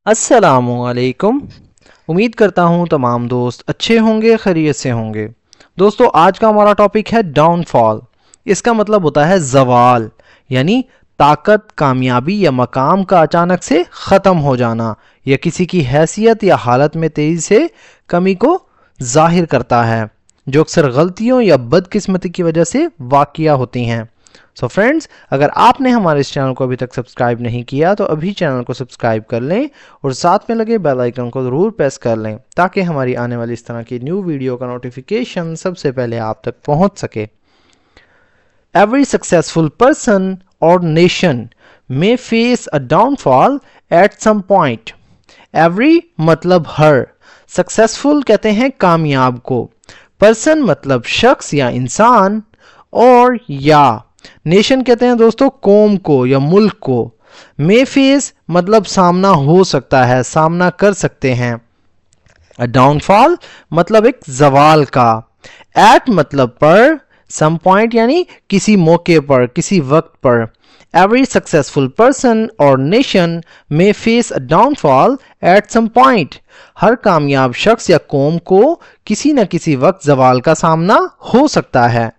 अस्सलामुअलैकुम। उम्मीद करता हूँ तमाम दोस्त अच्छे होंगे, खैरियत से होंगे। दोस्तों, आज का हमारा टॉपिक है डाउनफॉल। इसका मतलब होता है जवाल, यानी ताकत, कामयाबी या मकाम का अचानक से ख़त्म हो जाना, या किसी की हैसियत या हालत में तेज़ी से कमी को जाहिर करता है, जो अक्सर गलतियों या बदकिस्मती की वजह से वाक़या होती हैं। सो फ्रेंड्स, अगर आपने हमारे इस चैनल को अभी तक सब्सक्राइब नहीं किया तो अभी चैनल को सब्सक्राइब कर लें और साथ में लगे बेल आइकन को ज़रूर प्रेस कर लें ताकि हमारी आने वाली इस तरह की न्यू वीडियो का नोटिफिकेशन सबसे पहले आप तक पहुंच सके। एवरी सक्सेसफुल पर्सन और nation may face a downfall at some point. Every मतलब हर, सक्सेसफुल कहते हैं कामयाब को, पर्सन मतलब शख्स या इंसान, और या नेशन कहते हैं दोस्तों कौम को या मुल्क को। मे फेस मतलब सामना हो सकता है, सामना कर सकते हैं। डाउनफॉल मतलब एक जवाल का। एट मतलब पर, सम पॉइंट यानी किसी मौके पर, किसी वक्त पर। एवरी सक्सेसफुल पर्सन और nation may face a downfall at some point. हर कामयाब शख्स या कौम को किसी न किसी वक्त जवाल का सामना हो सकता है।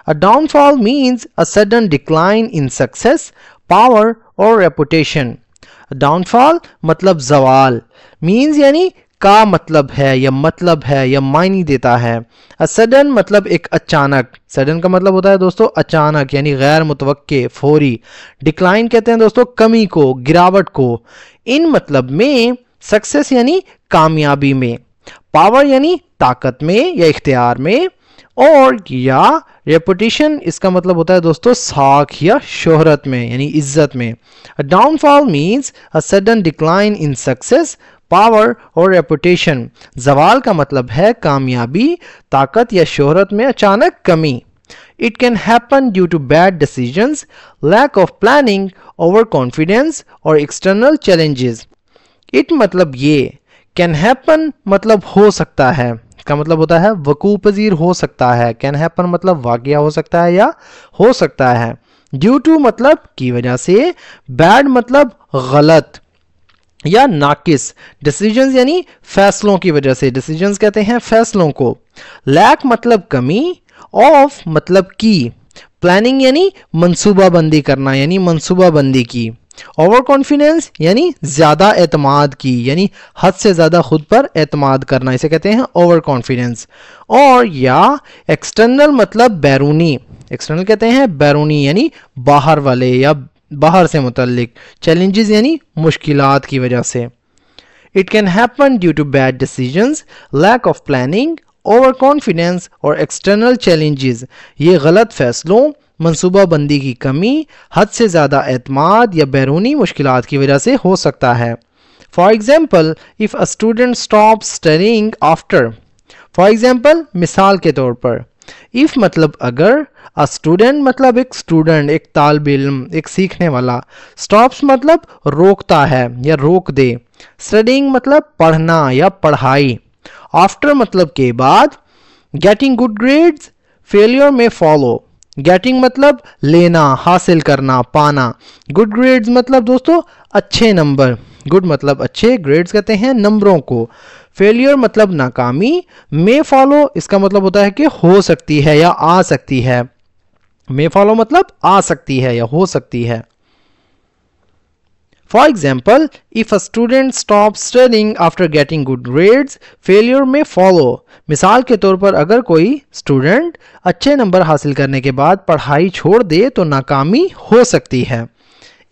A downfall means a sudden decline in success, power or reputation. A downfall मतलब जवाल, means यानी का मतलब है या मायने देता है। A sudden मतलब एक अचानक, sudden का मतलब होता है दोस्तों अचानक यानी गैर मुतवक्के, फौरी। Decline कहते हैं दोस्तों कमी को, गिरावट को। इन मतलब में, सक्सेस यानी कामयाबी में, पावर यानी ताकत में या इख्तियार में, और या रेपुटेशन इसका मतलब होता है दोस्तों साख या शोहरत में यानी इज्जत में। Downfall means a sudden decline in success, power और रेपुटेशन। जवाल का मतलब है कामयाबी, ताकत या शोहरत में अचानक कमी। It can happen due to bad decisions, lack of planning, overconfidence और एक्सटर्नल चैलेंजेस। इट मतलब ये, कैन हैपन मतलब हो सकता है, का मतलब होता है वकू पजीर हो सकता है। कैन हैपन मतलब वाकया हो सकता है या हो सकता है। ड्यू टू मतलब की वजह से, बैड मतलब गलत या नाकिस, डिसीजंस यानी फैसलों की वजह से, डिसीजंस कहते हैं फैसलों को। लैक मतलब कमी, ऑफ मतलब की, प्लानिंग यानी मंसूबाबंदी करना यानी मंसूबाबंदी की, ओवर कॉन्फिडेंस यानी ज्यादा एतमाद की यानी हद से ज्यादा खुद पर एतमाद करना, इसे कहते हैं ओवर कॉन्फिडेंस। और या एक्सटर्नल मतलब बैरूनी, एक्सटर्नल कहते हैं बैरूनी यानी बाहर वाले या बाहर से मुतल्लिक, चैलेंजेस यानी मुश्किलात की वजह से। It can happen due to bad decisions, lack of planning, overconfidence और एक्सटर्नल चैलेंजेस। ये गलत फैसलों, मंसूबाबंदी की कमी, हद से ज़्यादा एतमाद या बैरूनी मुश्किलात की वजह से हो सकता है। For example, if a student stop studying after. For example मिसाल के तौर पर, इफ़ मतलब अगर, अ स्टूडेंट मतलब एक स्टूडेंट, एक तालिब इल्म, एक सीखने वाला। स्टॉप्स मतलब रोकता है या रोक दे। स्टडीइंग मतलब पढ़ना या पढ़ाई। आफ्टर मतलब के बाद। गेटिंग गुड ग्रेड्स, फेलियर में फॉलो। गेटिंग मतलब लेना, हासिल करना, पाना। गुड ग्रेड्स मतलब दोस्तों अच्छे नंबर, गुड मतलब अच्छे, ग्रेड्स कहते हैं नंबरों को। फेलियर मतलब नाकामी। मे फॉलो इसका मतलब होता है कि हो सकती है या आ सकती है। मे फॉलो मतलब आ सकती है या हो सकती है। For example, if a student stops studying after getting good grades, failure may follow. मिसाल के तौर पर अगर कोई स्टूडेंट अच्छे नंबर हासिल करने के बाद पढ़ाई छोड़ दे तो नाकामी हो सकती है।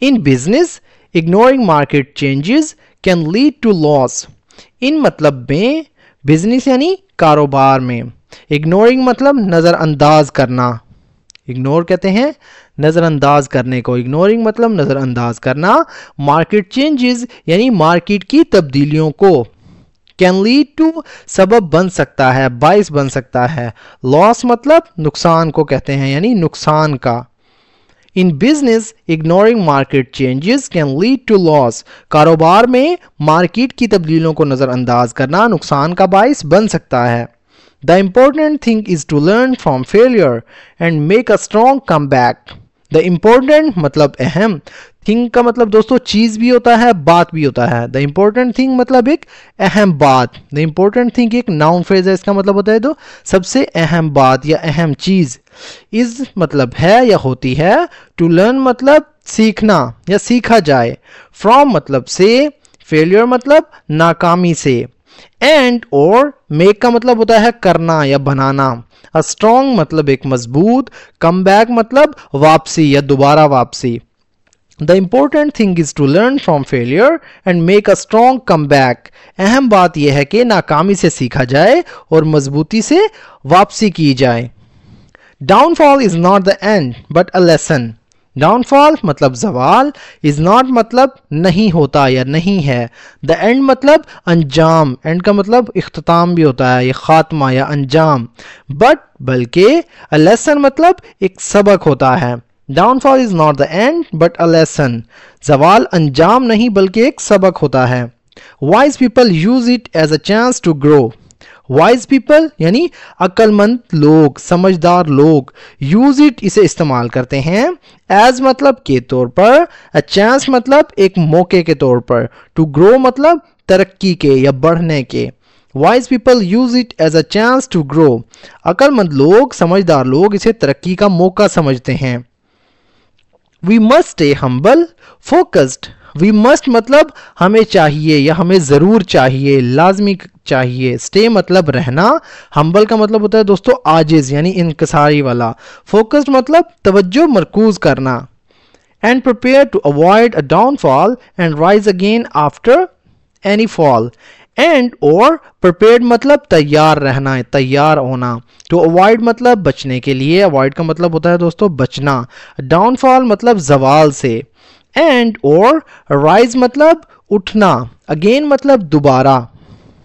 In business, ignoring market changes can lead to loss. इन मतलब में, बिजनेस यानी कारोबार में, इग्नोरिंग मतलब नज़रअंदाज करना, इग्नोर कहते हैं नज़रअंदाज करने को, इग्नोरिंग मतलब नज़रअंदाज करना। मार्केट चेंजेस यानी मार्केट की तब्दीलियों को। कैन लीड टू सबब बन सकता है, बाइस बन सकता है। लॉस मतलब नुकसान को कहते हैं यानी नुकसान का। In business ignoring market changes can lead to loss. कारोबार में मार्केट की तब्दीलियों को नज़रअंदाज करना नुकसान का बाइस बन सकता है। The important thing is to learn from failure and make a strong comeback. The important मतलब अहम, थिंग का मतलब दोस्तों चीज भी होता है, बात भी होता है। द इम्पोर्टेंट थिंग मतलब एक अहम बात। द इम्पोर्टेंट थिंग एक नाउन फ्रेज है, इसका मतलब होता है तो सबसे अहम बात या अहम चीज। इज मतलब है या होती है। टू लर्न मतलब सीखना या सीखा जाए। फ्रॉम मतलब से। फेलियर मतलब नाकामी से। एंड और मेक का मतलब होता है करना या बनाना। अ स्ट्रॉन्ग मतलब एक मजबूत। कम बैक मतलब वापसी या दोबारा वापसी। The important thing is to learn from failure and make a strong comeback. अहम बात यह है कि नाकामी से सीखा जाए और मजबूती से वापसी की जाए। Downfall is not the end but a lesson. Downfall मतलब जवाल। इज नॉट मतलब नहीं होता या नहीं है। द एंड मतलब अंजाम। एंड का मतलब इख्तिताम भी होता है, ये खात्मा या अंजाम। बट बल्कि। अ लेसन मतलब एक सबक होता है। Downfall is not the end but a lesson. जवाल अंजाम नहीं बल्कि एक सबक होता है। Wise people use it as a chance to grow. Wise people यानी अक्लमंद लोग, समझदार लोग। यूज इट इसे इस्तेमाल करते हैं। एज मतलब के तौर पर। अ चांस मतलब एक मौके के तौर पर। टू ग्रो मतलब तरक्की के या बढ़ने के। Wise people use it as a chance to grow. अक्लमंद लोग, समझदार लोग इसे तरक्की का मौका समझते हैं। We must stay humble focused. We must मतलब हमें चाहिए या हमें ज़रूर चाहिए, लाजमी चाहिए। स्टे मतलब रहना। हम्बल का मतलब होता है दोस्तों आजिज यानी इनकसारी वाला। फोकस्ड मतलब तवज्जो मरकूज करना। And prepare to avoid a downfall and rise again after any fall. And और प्रिपेयर्ड मतलब तैयार रहना है, तैयार होना। टू अवॉइड मतलब बचने के लिए। अवॉइड का मतलब होता है दोस्तों बचना। डाउनफॉल मतलब जवाल से। एंड और राइज मतलब उठना। अगेन मतलब दोबारा।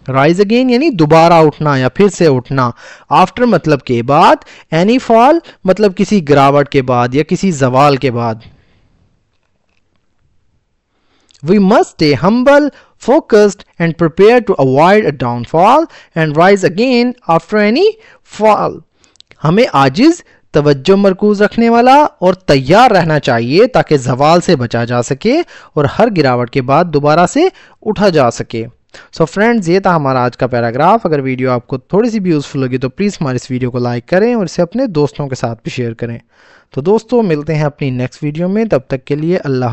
राइज अगेन यानी दोबारा उठना या फिर से उठना। आफ्टर मतलब के बाद। एनी फॉल मतलब किसी गिरावट के बाद या किसी जवाल के बाद। We must stay humble, focused, and prepared to avoid a downfall and rise again after any fall. हमें आजिज, तवज्जो मरकूज रखने वाला और तैयार रहना चाहिए ताकि जवाल से बचा जा सके और हर गिरावट के बाद दोबारा से उठा जा सके। सो फ्रेंड्स, ये था हमारा आज का पैराग्राफ। अगर वीडियो आपको थोड़ी सी भी यूज़फुल लगी तो प्लीज़ हमारे इस वीडियो को लाइक करें और इसे अपने दोस्तों के साथ भी शेयर करें। तो दोस्तों मिलते हैं अपनी नेक्स्ट वीडियो में, तब तक के लिए अल्लाह।